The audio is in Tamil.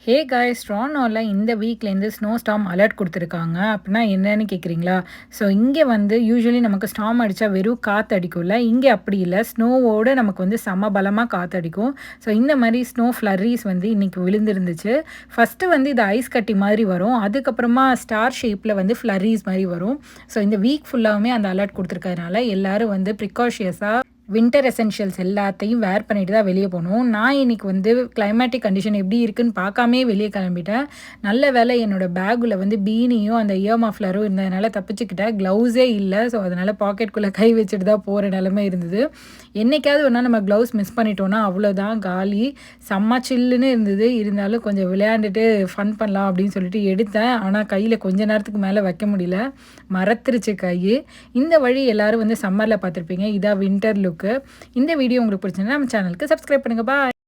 ஹே காய்ஸ், ட்ரானோவில் இந்த வீக்லேருந்து ஸ்னோ ஸ்டார்ம் அலர்ட் கொடுத்துருக்காங்க. அப்படின்னா என்னன்னு கேட்குறீங்களா? ஸோ இங்கே வந்து யூஸ்வலி நமக்கு ஸ்டார்ம் அடித்தா வெறும் காற்று அடிக்கும்ல, இங்கே அப்படி இல்லை. ஸ்னோவோடு நமக்கு வந்து செம பலமாக காற்று அடிக்கும். ஸோ இந்த மாதிரி ஸ்னோ ஃப்ளரீஸ் வந்து இன்றைக்கி விழுந்துருந்துச்சு. ஃபஸ்ட்டு வந்து இது ஐஸ் கட்டி மாதிரி வரும், அதுக்கப்புறமா ஸ்டார் ஷேப்பில் வந்து ஃப்ளரீஸ் மாதிரி வரும். ஸோ இந்த வீக் ஃபுல்லாகவுமே அந்த அலர்ட் கொடுத்துருக்கறதுனால எல்லோரும் வந்து ப்ரிகாஷியஸாக வின்டர் எசென்ஷியல்ஸ் எல்லாத்தையும் வேர் பண்ணிட்டு தான் வெளியே போகணும். நான் இன்றைக்கி வந்து கிளைமேட்டிக் கண்டிஷன் எப்படி இருக்குன்னு பார்க்காமே வெளியே கிளம்பிட்டேன். நல்ல வேலை என்னோடய பேக்கில் வந்து பீனியும் அந்த இயர் மஃப்ளரும் இருந்ததுனால தப்பிச்சுக்கிட்டேன். க்ளவுஸே இல்லை. ஸோ அதனால் பாக்கெட்டுக்குள்ளே கை வச்சுட்டு தான் போகிற நிலமை இருந்தது. என்றைக்காவது ஒரு நாள் நம்ம க்ளவுஸ் மிஸ் பண்ணிட்டோன்னா அவ்வளோதான் காலி. செம்ம சில்லுன்னு இருந்தது. இருந்தாலும் கொஞ்சம் விளையாண்டுட்டு ஃபன் பண்ணலாம் அப்படின்னு சொல்லிட்டு எடுத்தேன். ஆனால் கையில் கொஞ்ச நேரத்துக்கு மேலே வைக்க முடியல, மறத்துருச்சு கை. இந்த வழி எல்லோரும் வந்து சம்மரில் பார்த்துருப்பீங்க. இதான் வின்டர் லுக். இந்த வீடியோ உங்களுக்கு பிடிச்சிருந்தா நம்ம சேனலுக்கு சப்ஸ்கிரைப் பண்ணுங்கள். பாய்.